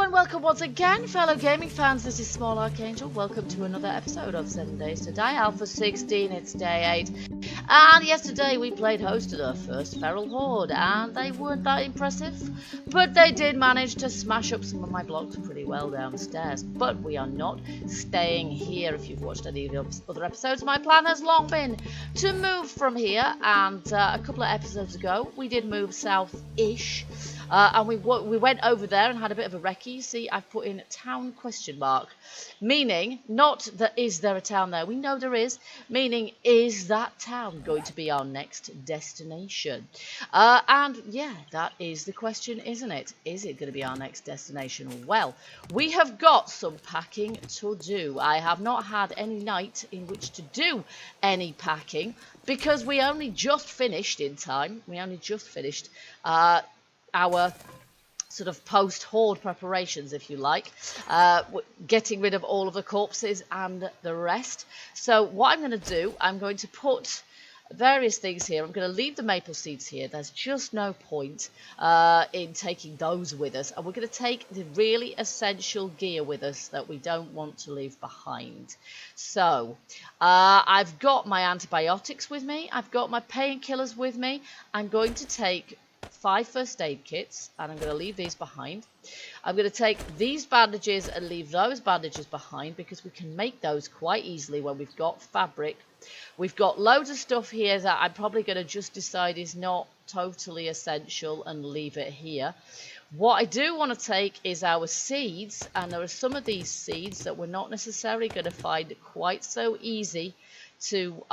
and welcome once again, fellow gaming fans. This is Small Archangel. Welcome to another episode of 7 Days to Die, Alpha 16. It's day 8. And yesterday we played host to the first feral horde, and they weren't that impressive, but they did manage to smash up some of my blocks pretty well downstairs. But we are not staying here. If you've watched any of the other episodes, my plan has long been to move from here, and a couple of episodes ago we did move south-ish. And we went over there and had a bit of a recce. You see, I've put in town ? Meaning, not that is there a town there. We know there is. Meaning, is that town going to be our next destination? And yeah, that is the question, isn't it? Is it going to be our next destination? Well, we have got some packing to do. I have not had any night in which to do any packing because we only just finished in time. We only just finished our sort of post-horde preparations, if you like, getting rid of all of the corpses and the rest. So what I'm going to do, I'm going to put various things here. I'm going to leave the maple seeds here. There's just no point in taking those with us. And we're going to take the really essential gear with us that we don't want to leave behind. So I've got my antibiotics with me. I've got my painkillers with me. I'm going to take 5 first aid kits, and I'm going to leave these behind. I'm going to take these bandages and leave those bandages behind because we can make those quite easily when we've got fabric. We've got loads of stuff here that I'm probably going to just decide is not totally essential and leave it here. What I do want to take is our seeds, and there are some of these seeds that we're not necessarily going to find quite so easy to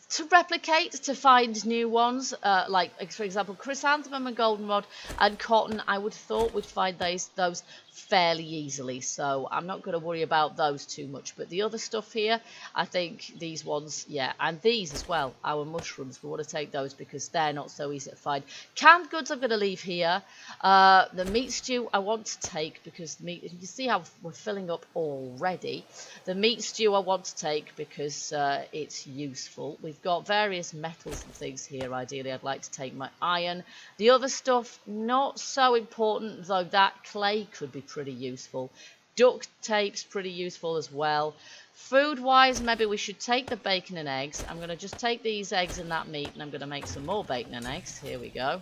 to replicate, to find new ones, like for example chrysanthemum and goldenrod and cotton. I would have thought we'd find those fairly easily, so I'm not going to worry about those too much. But the other stuff here, I think these ones, yeah, and these as well, our mushrooms, we want to take those because they're not so easy to find. Canned goods I'm going to leave here. The meat stew I want to take because the meat, you see how we're filling up already. The meat stew I want to take because it's useful. We've got various metals and things here. Ideally I'd like to take my iron. The other stuff not so important, though that clay could be pretty useful. Duct tape's pretty useful as well. Food wise, maybe we should take the bacon and eggs. I'm going to just take these eggs and that meat, and I'm going to make some more bacon and eggs. Here we go,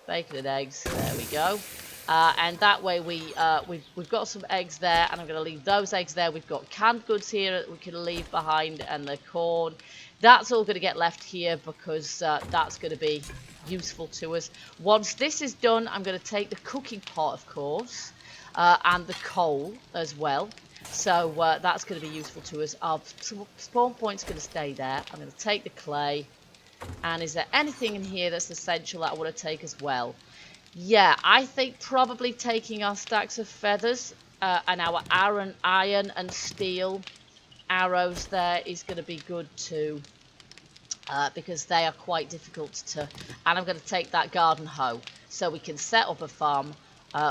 bacon and eggs, there we go. And that way we've got some eggs there, and I'm going to leave those eggs there. We've got canned goods here that we can leave behind, and the corn, that's all going to get left here because that's going to be useful to us. Once this is done, I'm going to take the cooking pot, of course, and the coal as well. So that's going to be useful to us. Our spawn point's going to stay there. I'm going to take the clay. And is there anything in here that's essential that I want to take as well? Yeah, I think probably taking our stacks of feathers and our iron and steel arrows there is going to be good too. Because they are quite difficult to... And I'm going to take that garden hoe so we can set up a farm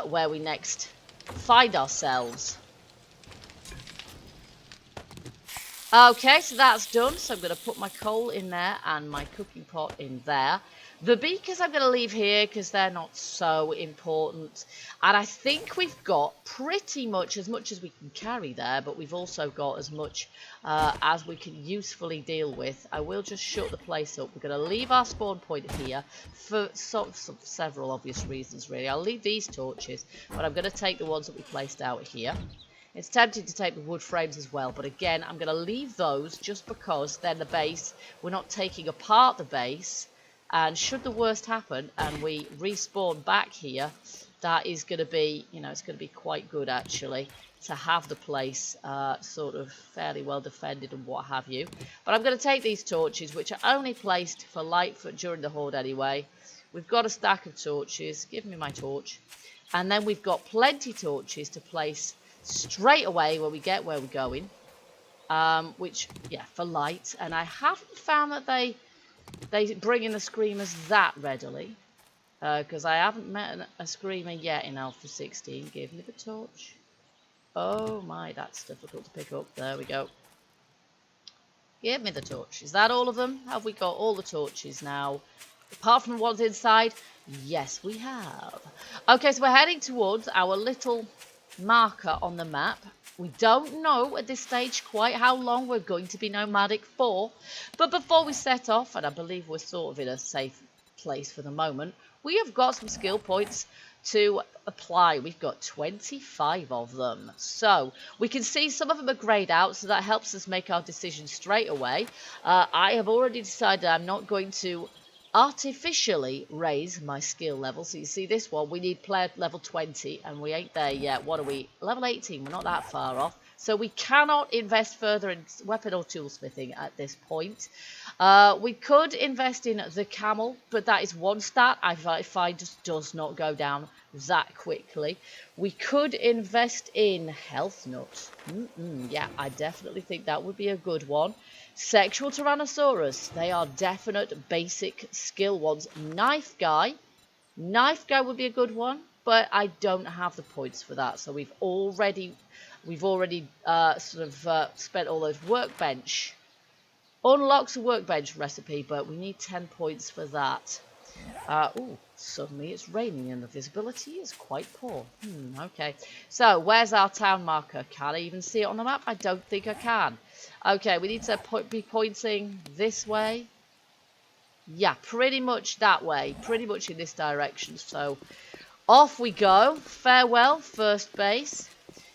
where we next find ourselves. Okay, so that's done. So I'm going to put my coal in there and my cooking pot in there. The beakers I'm going to leave here because they're not so important. And I think we've got pretty much as we can carry there, but we've also got as much as we can usefully deal with. I will just shut the place up. We're going to leave our spawn point here for several obvious reasons, really. I'll leave these torches, but I'm going to take the ones that we placed out here. It's tempting to take the wood frames as well, but again, I'm going to leave those just because they're the base. We're not taking apart the base. And should the worst happen and we respawn back here, that is going to be, you know, it's going to be quite good actually to have the place sort of fairly well defended and what have you. But I'm going to take these torches, which are only placed for light during the horde anyway. We've got a stack of torches. Give me my torch. And then we've got plenty torches to place straight away when we get where we're going. Which, yeah, for light. And I haven't found that they bring in the screamers that readily, because I haven't met a screamer yet in Alpha 16. Give me the torch. Oh my, that's difficult to pick up. There we go. Give me the torch. Is that all of them? Have we got all the torches now? Apart from what's inside, yes, we have. Okay, so we're heading towards our little marker on the map. We don't know at this stage quite how long we're going to be nomadic for. But before we set off, and I believe we're sort of in a safe place for the moment, we have got some skill points to apply. We've got 25 of them. So we can see some of them are grayed out, so that helps us make our decision straight away. I have already decided I'm not going to artificially raise my skill level. So you see this one, we need player level 20 and we ain't there yet. What are we? Level 18, we're not that far off. So we cannot invest further in weapon or tool smithing at this point. We could invest in the camel, but that is one stat I find just does not go down that quickly. We could invest in health nut. Yeah, I definitely think that would be a good one. Sexual Tyrannosaurus, they are definite basic skill ones. Knife guy would be a good one, but I don't have the points for that. So we've already spent all those workbench. Unlocks a workbench recipe, but we need 10 points for that. Ooh, suddenly it's raining and the visibility is quite poor. Okay, so where's our town marker? Can I even see it on the map? I don't think I can. Okay, we need to be pointing this way. Yeah, pretty much that way. Pretty much in this direction. So off we go. Farewell, first base.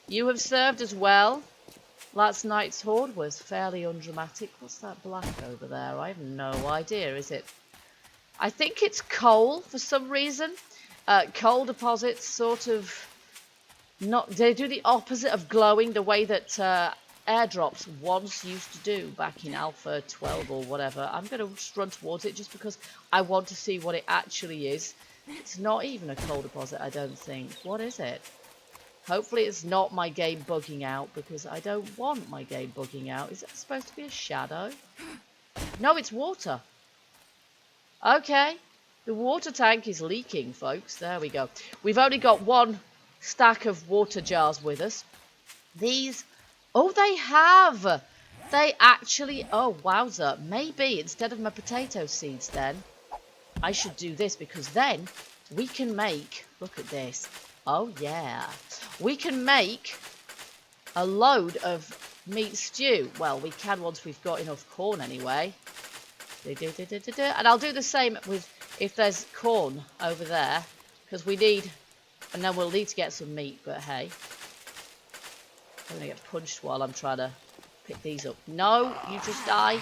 You have served as well. Last night's horde was fairly undramatic. What's that black over there? I have no idea. Is it? I think it's coal for some reason. Coal deposits sort of they do the opposite of glowing, the way that airdrops once used to do back in Alpha 12 or whatever. I'm going to just run towards it just because I want to see what it actually is. It's not even a coal deposit, I don't think. What is it? Hopefully it's not my game bugging out, because I don't want my game bugging out. Is that supposed to be a shadow? No, it's water. Okay. The water tank is leaking, folks. There we go. We've only got one stack of water jars with us. These... Oh, they have! They actually... Oh, wowza. Maybe instead of my potato seeds then, I should do this, because then we can make... Look at this. Oh, yeah. We can make a load of meat stew. Well, we can once we've got enough corn anyway. And I'll do the same with if there's corn over there, because we need... And then we'll need to get some meat, but hey. I'm going to get punched while I'm trying to pick these up. No, you just die.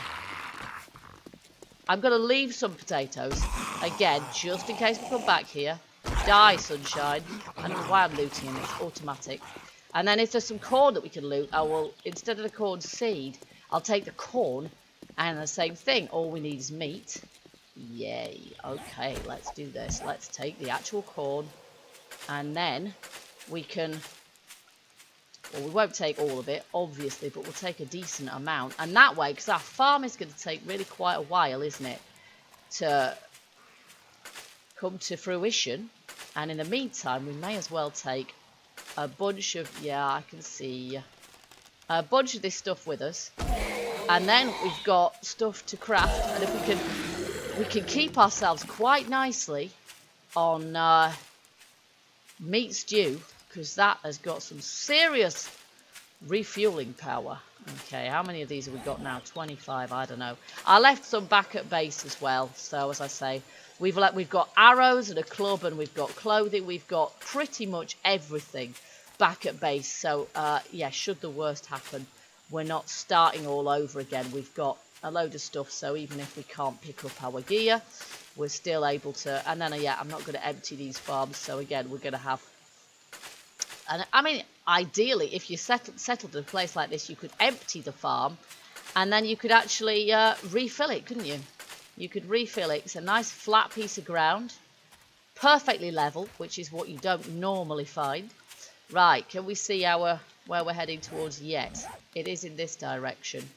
I'm going to leave some potatoes, again, just in case we come back here. Die, sunshine. I don't know why I'm looting them, it's automatic. And then if there's some corn that we can loot, I will, instead of the corn seed, I'll take the corn and the same thing. All we need is meat. Yay. Okay, let's do this. Let's take the actual corn and then we can... Well, we won't take all of it, obviously, but we'll take a decent amount. And that way, because our farm is going to take really quite a while, isn't it, to come to fruition. And in the meantime, we may as well take a bunch of... Yeah, I can see a bunch of this stuff with us. And then we've got stuff to craft. And if we can keep ourselves quite nicely on meat stew, because that has got some serious refueling power. Okay, how many of these have we got now? 25, I don't know. I left some back at base as well. So as I say, we've got arrows and a club, and we've got clothing. We've got pretty much everything back at base. So yeah, should the worst happen, we're not starting all over again. We've got a load of stuff, so even if we can't pick up our gear, we're still able to. And then yeah, I'm not going to empty these farms. So again, we're going to have... And I mean, ideally, if you settled in a place like this, you could empty the farm, and then you could actually refill it, couldn't you? You could refill it. It's a nice flat piece of ground, perfectly level, which is what you don't normally find. Right, can we see where we're heading towards yet? It is in this direction,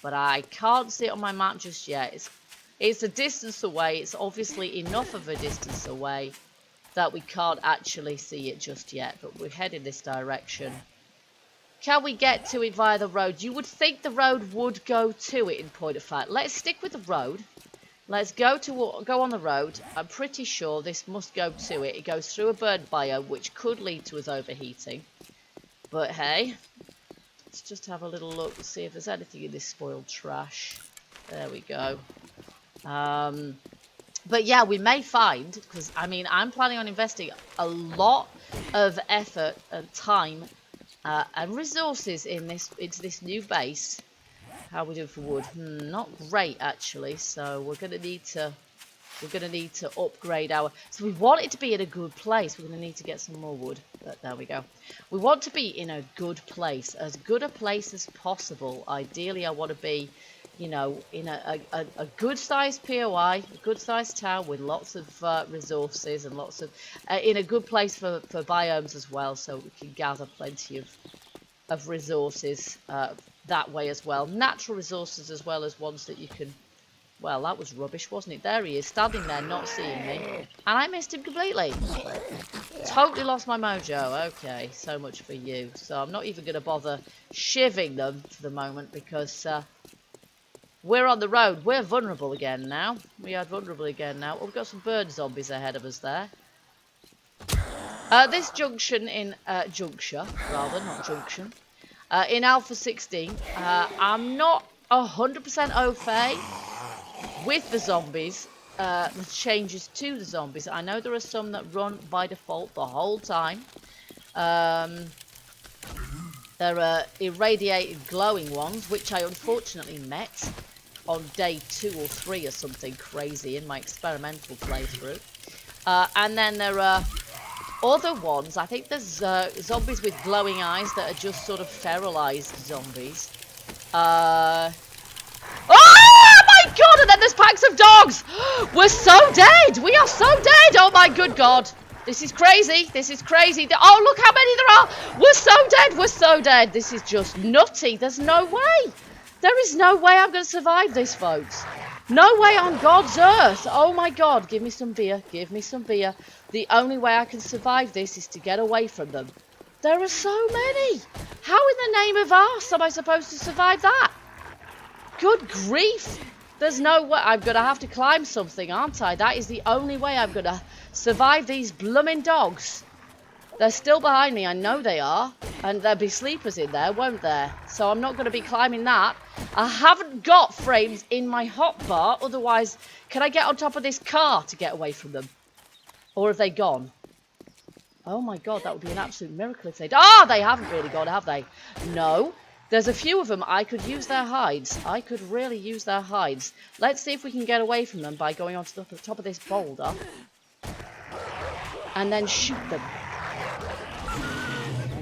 but I can't see it on my map just yet. It's a distance away. It's obviously enough of a distance away that we can't actually see it just yet, but we're heading this direction. Can we get to it via the road? You would think the road would go to it, in point of fact. Let's stick with the road, Let's go on the road. I'm pretty sure this must go to it. It goes through a bird biome, which could lead to us overheating. But hey, let's just have a little look, see if there's anything in this spoiled trash. There we go. But yeah, we may find, because I mean, I'm planning on investing a lot of effort and time and resources into this new base. How are we doing for wood? Not great actually. So we're gonna need to upgrade our. So we want it to be in a good place. We're gonna need to get some more wood. But there we go. We want to be in a good place, as good a place as possible. Ideally, I want to be, you know, in a good sized POI, a good sized town with lots of resources and lots of in a good place for biomes as well, so we can gather plenty of resources that way as well. Natural resources as well as ones that you can. Well, that was rubbish, wasn't it? There he is, standing there, not seeing me, and I missed him completely. Totally lost my mojo. Okay, so much for you. So I'm not even going to bother shivving them for the moment because. We're on the road. We're vulnerable again now. We are vulnerable again now. Oh, we've got some bird zombies ahead of us there. This junction in juncture, rather, not junction. In Alpha 16, I'm not 100% au fait with the zombies. The changes to the zombies. I know there are some that run by default the whole time. There are irradiated glowing ones, which I unfortunately met on day 2 or 3 or something crazy in my experimental playthrough. And then there are other ones. I think there's zombies with glowing eyes that are just sort of feralized zombies. Oh my god! And then there's packs of dogs! We're so dead! We are so dead! Oh my good god! This is crazy. This is crazy. Oh, look how many there are! We're so dead! We're so dead! This is just nutty. There's no way! There is no way I'm going to survive this, folks. No way on God's earth. Oh my god, give me some beer. Give me some beer. The only way I can survive this is to get away from them. There are so many. How in the name of arse am I supposed to survive that? Good grief. There's no way. I'm going to have to climb something, aren't I? That is the only way I'm going to survive these blooming dogs. They're still behind me, I know they are. And there'll be sleepers in there, won't there? So I'm not going to be climbing that. I haven't got frames in my hotbar, otherwise, can I get on top of this car to get away from them? Or have they gone? Oh my god, that would be an absolute miracle if they'd... Ah, they haven't really gone, have they? No. There's a few of them. I could use their hides. I could really use their hides. Let's see if we can get away from them by going onto the top of this boulder. And then shoot them.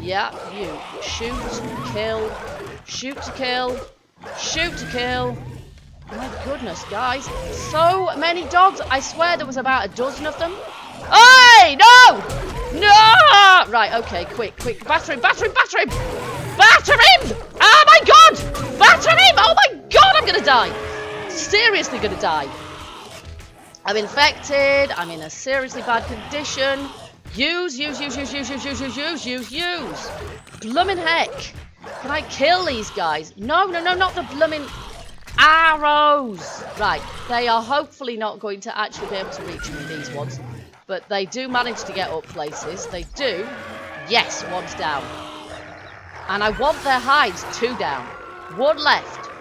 Yeah, you. Shoot, kill, shoot to kill, shoot to kill. My goodness, guys. So many dogs. I swear there was about a dozen of them. Hey, no! No! Right, okay, quick. Batter him. Batter him! Oh my god! Batter him! Oh my god, I'm gonna die. Seriously gonna die. I'm infected. I'm in a seriously bad condition. Use. Bloomin' heck. Can I kill these guys? No, not the bloomin' arrows. Right, they are hopefully not going to actually be able to reach me, these ones. But they do manage to get up places. They do. Yes, one's down. And I want their hides. 2 down. 1 left.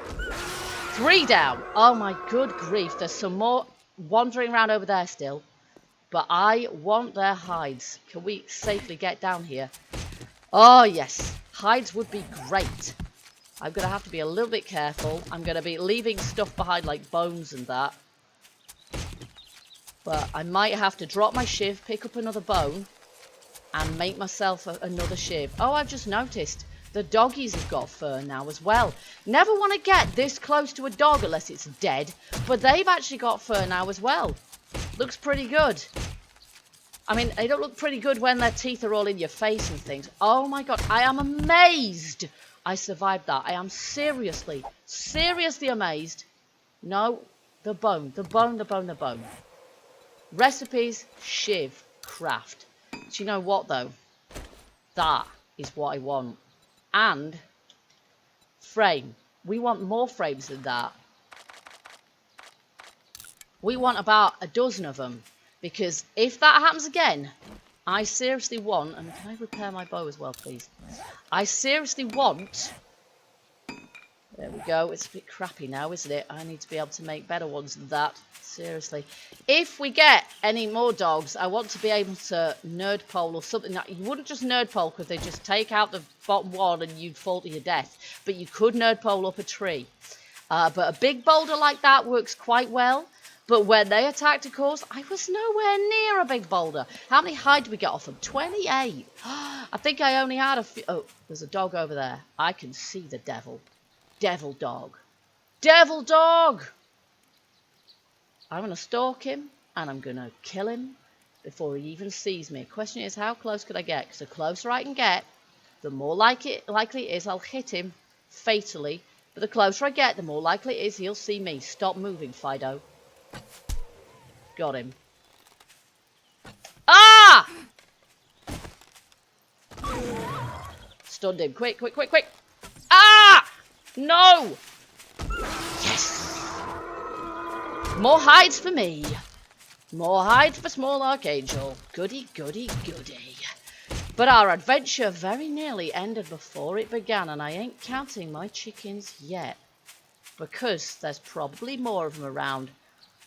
3 down. Oh my good grief. There's some more wandering around over there still. But I want their hides. Can we safely get down here? Oh, yes. Hides would be great. I'm going to have to be a little bit careful. I'm going to be leaving stuff behind like bones and that. But I might have to drop my shiv, pick up another bone, and make myself another shiv. Oh, I've just noticed. The doggies have got fur now as well. Never want to get this close to a dog unless it's dead. But they've actually got fur now as well. Looks pretty good. I mean, they don't look pretty good when their teeth are all in your face and things. Oh my god, I am amazed I survived that. I am seriously amazed. No, the bone. Recipes, shiv, craft. Do you know what though? That is what I want. And frame. We want more frames than that. We want about a dozen of them. Because if that happens again, I seriously want... And can I repair my bow as well, please? I seriously want... There we go. It's a bit crappy now, isn't it? I need to be able to make better ones than that. Seriously. If we get any more dogs, I want to be able to nerd pole or something. That you wouldn't just nerd pole because they just take out the bottom one and you'd fall to your death. But you could nerd pole up a tree. But a big boulder like that works quite well. But when they attacked, of course, I was nowhere near a big boulder. How many hide did we get off them? 28. I think I only had a few. Oh, there's a dog over there. I can see the devil. Devil dog. Devil dog! I'm going to stalk him and I'm going to kill him before he even sees me. Question is, how close could I get? Because the closer I can get, the more likely it is I'll hit him fatally. But the closer I get, the more likely it is he'll see me. Stop moving, Fido. Got him. Ah! Stunned him. Quick, quick, quick, quick. Ah! No! Yes! More hides for me. More hides for Small Archangel. Goody, goody, goody. But our adventure very nearly ended before it began, and I ain't counting my chickens yet. Because there's probably more of them around.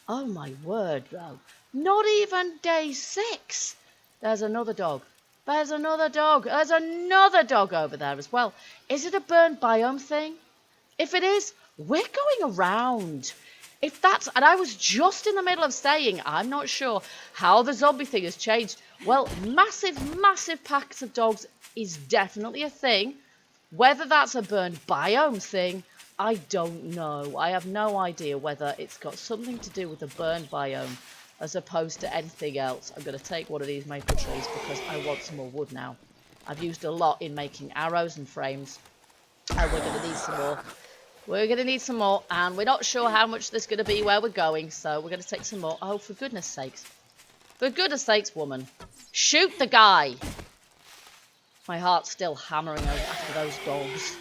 Oh my word, though. Not even day 6. There's another dog. There's another dog. There's another dog over there as well. Is it a burnt biome thing? If it is, we're going around. If that's... And I was just in the middle of saying, I'm not sure how the zombie thing has changed. Well, massive, massive packs of dogs is definitely a thing. Whether that's a burnt biome thing, I don't know. I have no idea whether it's got something to do with the burn biome as opposed to anything else. I'm going to take one of these maple trees because I want some more wood now. I've used a lot in making arrows and frames. And we're going to need some more. We're going to need some more. And we're not sure how much there's going to be where we're going. So we're going to take some more. Oh, for goodness sakes. For goodness sakes, woman. Shoot the guy. My heart's still hammering after those dogs.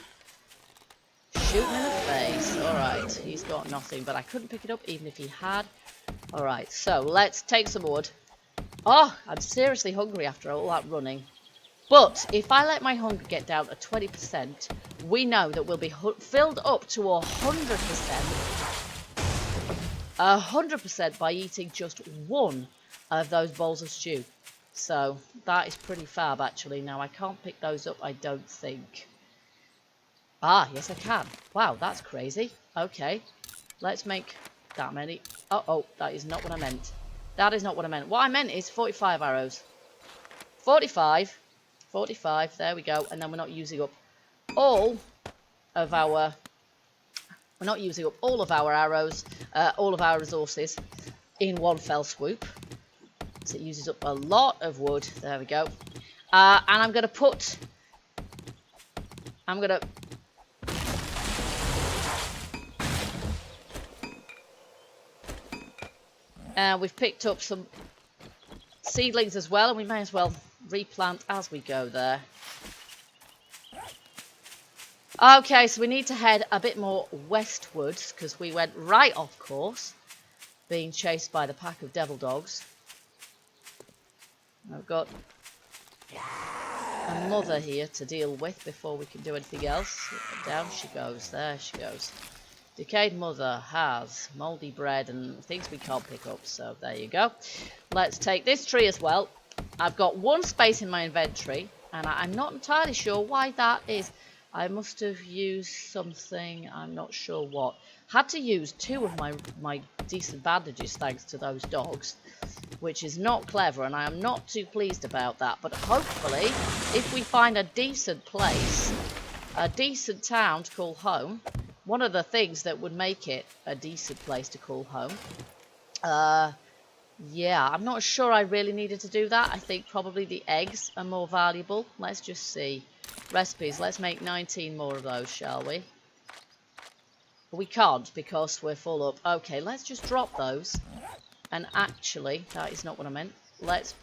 Shoot him in the face. Alright, he's got nothing, but I couldn't pick it up even if he had. Alright, so let's take some wood. Oh, I'm seriously hungry after all that running. But if I let my hunger get down to 20%, we know that we'll be filled up to 100%. 100% by eating just one of those bowls of stew. So that is pretty fab, actually. Now, I can't pick those up, I don't think. Ah, yes I can. Wow, that's crazy. Okay, let's make that many. Oh, that is not what I meant. That is not what I meant. What I meant is 45 arrows. 45, there we go. And then we're not using up all of our... We're not using up all of our arrows, all of our resources in one fell swoop. So it uses up a lot of wood. There we go. And I'm going to put... we've picked up some seedlings as well, and we may as well replant as we go there. Okay, so we need to head a bit more westwards, because we went right off course, being chased by the pack of devil dogs. I've got a mother here to deal with before we can do anything else. Down she goes, there she goes. Decayed mother has mouldy bread and things we can't pick up, so there you go. Let's take this tree as well. I've got one space in my inventory, and I'm not entirely sure why that is. I must have used something, I'm not sure what. Had to use 2 of my decent bandages thanks to those dogs, which is not clever, and I am not too pleased about that. But hopefully, if we find a decent place, a decent town to call home, one of the things that would make it a decent place to call home. Yeah, I'm not sure I really needed to do that. I think probably the eggs are more valuable. Let's just see. Recipes. Let's make 19 more of those, shall we? We can't because we're full up. Okay, let's just drop those. And actually, that is not what I meant. Let's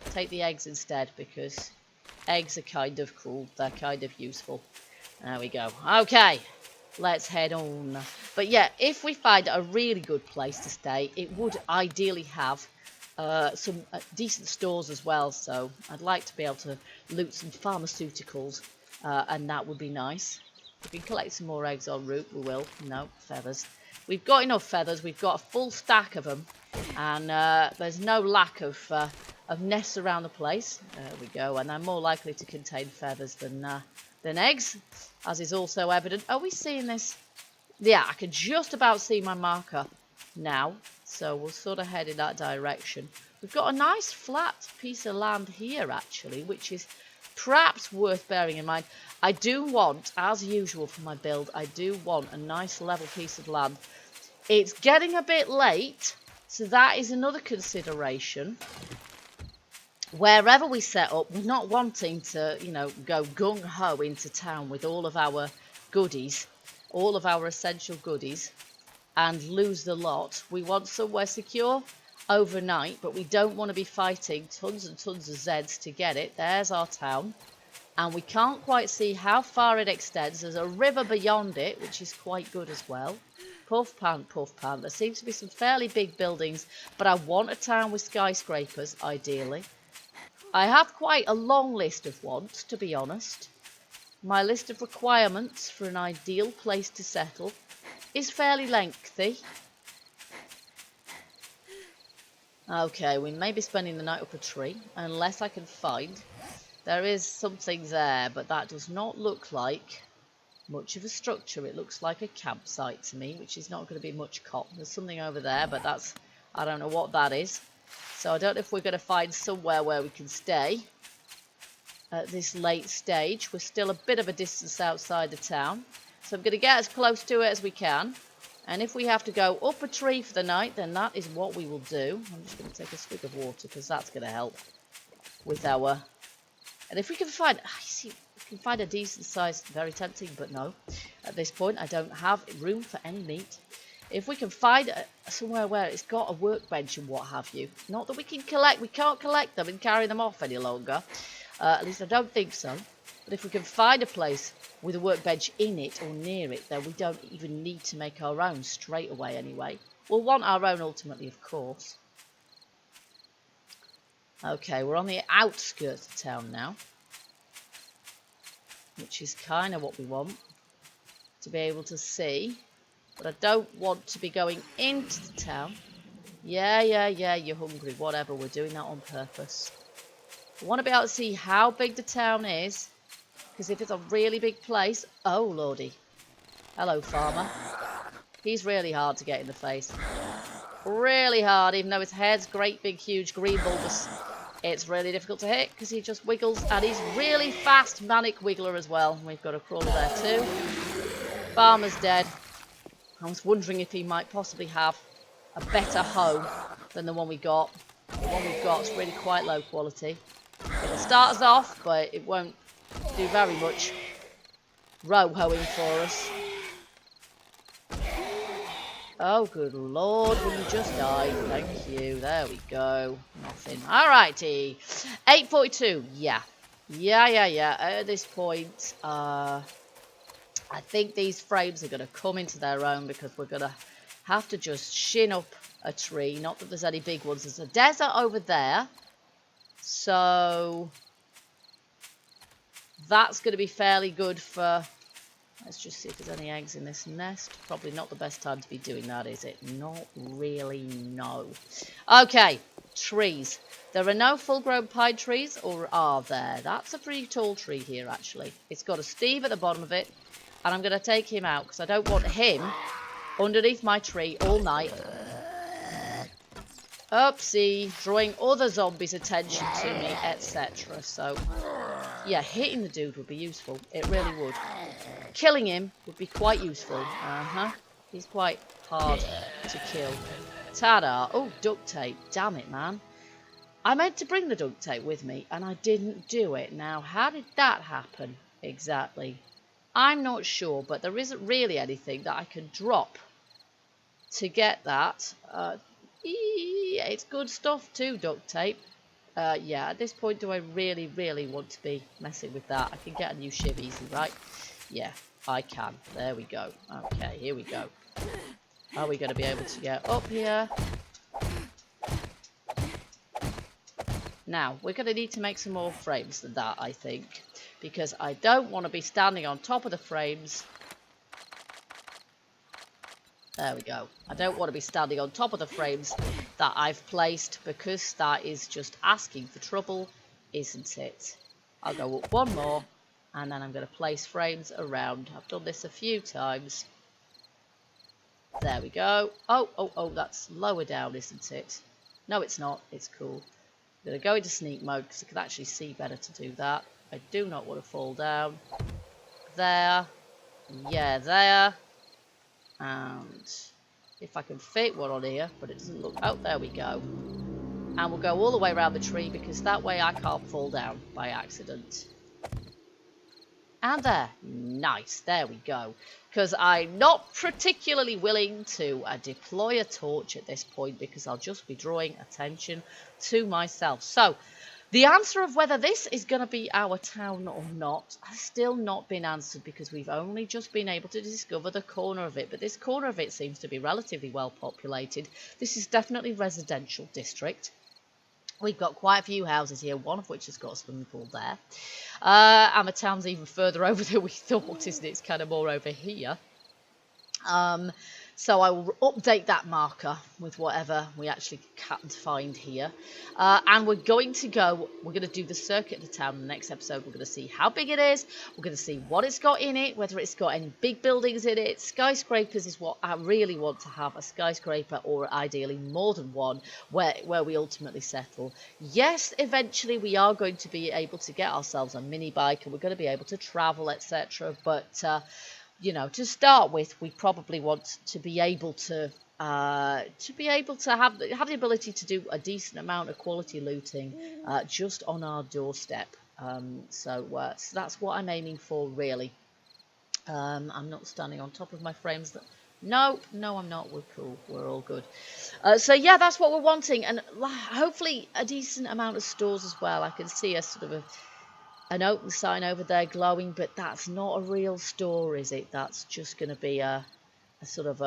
take the eggs instead because eggs are kind of cool. They're kind of useful. There we go. Okay. let's head on. But yeah, if we find a really good place to stay, it would ideally have some decent stores as well. So I'd like to be able to loot some pharmaceuticals, and that would be nice. If we can collect some more eggs en route, we will. No, feathers. We've got enough feathers. We've got a full stack of them, and there's no lack of nests around the place. There we go, and they're more likely to contain feathers than eggs, as is also evident. Are we seeing this? Yeah, I can just about see my marker now, so we'll sort of head in that direction. We've got a nice flat piece of land here, actually, which is perhaps worth bearing in mind. I do want, as usual for my build, I do want a nice level piece of land. It's getting a bit late, so that is another consideration. Wherever we set up, we're not wanting to, you know, go gung-ho into town with all of our goodies, all of our essential goodies, and lose the lot. We want somewhere secure overnight, but we don't want to be fighting tons and tons of Zeds to get it. There's our town, and we can't quite see how far it extends. There's a river beyond it, which is quite good as well. Puff pant, puff pant. There seems to be some fairly big buildings, but I want a town with skyscrapers, ideally. I have quite a long list of wants, to be honest. My list of requirements for an ideal place to settle is fairly lengthy. Okay, we may be spending the night up a tree, unless I can find. There is something there, but that does not look like much of a structure. It looks like a campsite to me, which is not going to be much cotton. There's something over there, but that's, I don't know what that is. So I don't know if we're going to find somewhere where we can stay at this late stage. We're still a bit of a distance outside the town, so I'm going to get as close to it as we can. And if we have to go up a tree for the night, then that is what we will do. I'm just going to take a swig of water because that's going to help with our... And if we can find... I see, if we can find a decent size, very tempting, but no. At this point, I don't have room for any meat. If we can find somewhere where it's got a workbench and what have you. Not that we can collect... We can't collect them and carry them off any longer. At least I don't think so. But if we can find a place with a workbench in it or near it, then we don't even need to make our own straight away anyway. We'll want our own ultimately, of course. Okay, we're on the outskirts of town now, which is kind of what we want, to be able to see. But I don't want to be going into the town. Yeah, you're hungry, whatever, we're doing that on purpose. I want to be able to see how big the town is. Because if it's a really big place... Oh, lordy. Hello, farmer. He's really hard to get in the face. Really hard, even though his head's great, big, huge, green bulbous. It's really difficult to hit because he just wiggles. And he's really fast, manic wiggler as well. We've got a crawler there too. Farmer's dead. I was wondering if he might possibly have a better hoe than the one we got. The one we've got is really quite low quality. It'll start us off, but it won't do very much row-hoeing for us. Oh, good lord, will you just die? Thank you. There we go. Nothing. Alrighty. 842. Yeah. At this point, I think these frames are going to come into their own because we're going to have to just shin up a tree. Not that there's any big ones. There's a desert over there. So... that's going to be fairly good for... Let's just see if there's any eggs in this nest. Probably not the best time to be doing that, is it? Not really, no. Okay, trees. There are no full-grown pine trees, or are there? That's a pretty tall tree here, actually. It's got a Steve at the bottom of it, and I'm going to take him out, because I don't want him underneath my tree all night. Oopsie, drawing other zombies' attention to me, etc. So, yeah, hitting the dude would be useful. It really would. Killing him would be quite useful. He's quite hard to kill. Ta-da. Oh, duct tape. Damn it, man. I meant to bring the duct tape with me, and I didn't do it. Now, how did that happen exactly? I'm not sure, but there isn't really anything that I can drop to get that. Yeah, it's good stuff too, duct tape. Yeah, at this point, do I really want to be messing with that? I can get a new shiv easy, right? Yeah, I can. There we go. Okay, here we go. Are we going to be able to get up here? Now, we're going to need to make some more frames than that, I think. Because I don't want to be standing on top of the frames. There we go. I don't want to be standing on top of the frames that I've placed, because that is just asking for trouble, isn't it? I'll go up one more, and then I'm going to place frames around. I've done this a few times. There we go. Oh, that's lower down, isn't it? No, it's not. It's cool. I'm going to go into sneak mode because I can actually see better to do that. I do not want to fall down. There. Yeah, there. And if I can fit one on here, but it doesn't look... Oh, there we go. And we'll go all the way around the tree because that way I can't fall down by accident. And there. Nice. There we go. Because I'm not particularly willing to deploy a torch at this point because I'll just be drawing attention to myself. So, the answer of whether this is going to be our town or not has still not been answered because we've only just been able to discover the corner of it. But this corner of it seems to be relatively well populated. This is definitely a residential district. We've got quite a few houses here, one of which has got a swimming pool there. And the town's even further over than we thought, isn't it? It's kind of more over here. So I will update that marker with whatever we actually can find here. And we're going to do the circuit of the town in the next episode. We're going to see how big it is. We're going to see what it's got in it, whether it's got any big buildings in it. Skyscrapers is what I really want to have, a skyscraper, or ideally more than one, where we ultimately settle. Yes, eventually we are going to be able to get ourselves a mini bike and we're going to be able to travel, etc. But... you know, to start with, we probably want to be able to have the ability to do a decent amount of quality looting just on our doorstep. So that's what I'm aiming for, really. I'm not standing on top of my frames. No, I'm not. We're cool. We're all good. So yeah, that's what we're wanting, and hopefully a decent amount of stores as well. I can see a sort of an open sign over there glowing, but that's not a real store, is it? That's just going to be a sort of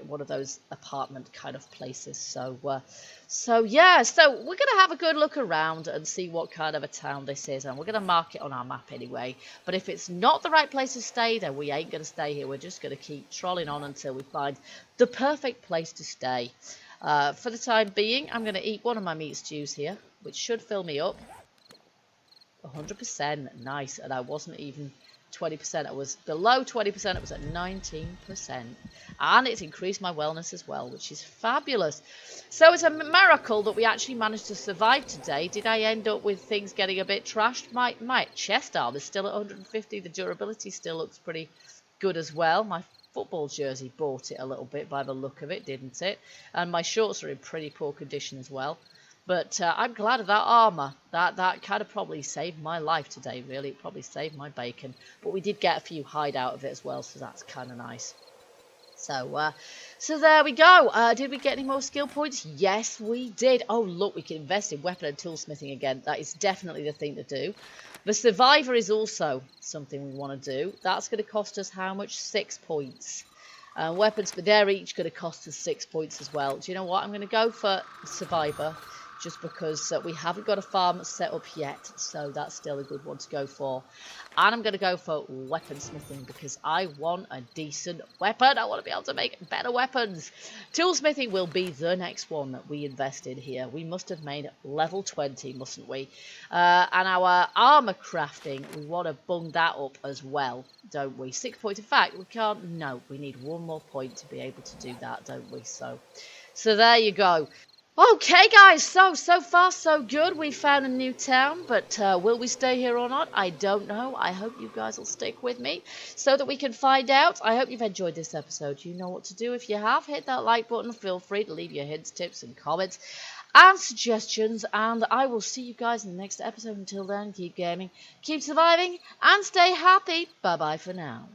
one of those apartment kind of places. So yeah, so we're going to have a good look around and see what kind of a town this is, and we're going to mark it on our map anyway. But if it's not the right place to stay, then we ain't going to stay here. We're just going to keep trolling on until we find the perfect place to stay. For the time being, I'm going to eat one of my meat stews here, which should fill me up. 100%, nice, and I wasn't even 20%, I was below 20%, it was at 19%, and it's increased my wellness as well, which is fabulous. So it's a miracle that we actually managed to survive today. Did I end up with things getting a bit trashed? My chest arm is still at 150, the durability still looks pretty good as well. My football jersey bought it a little bit by the look of it, didn't it? And my shorts are in pretty poor condition as well. But I'm glad of that armour. That kind of probably saved my life today, really. It probably saved my bacon. But we did get a few hide out of it as well, so that's kind of nice. So there we go. Did we get any more skill points? Yes, we did. Oh, look, we can invest in weapon and toolsmithing again. That is definitely the thing to do. The survivor is also something we want to do. That's going to cost us how much? 6 points. Weapons, but they're each going to cost us 6 points as well. Do you know what? I'm going to go for survivor, just because we haven't got a farm set up yet, so that's still a good one to go for. And I'm going to go for weaponsmithing because I want a decent weapon. I want to be able to make better weapons. Toolsmithing will be the next one that we invest in here. We must have made level 20, mustn't we? And our armor crafting, we want to bung that up as well, don't we? 6 points. In fact, we can't. No, we need one more point to be able to do that, don't we? So there you go. Okay, guys, so far so good. We found a new town, but will we stay here or not? I don't know. I hope you guys will stick with me so that we can find out. I hope you've enjoyed this episode. You know what to do. If you have, hit that like button. Feel free to leave your hints, tips, and comments and suggestions, and I will see you guys in the next episode. Until then, keep gaming, keep surviving, and stay happy. Bye-bye for now.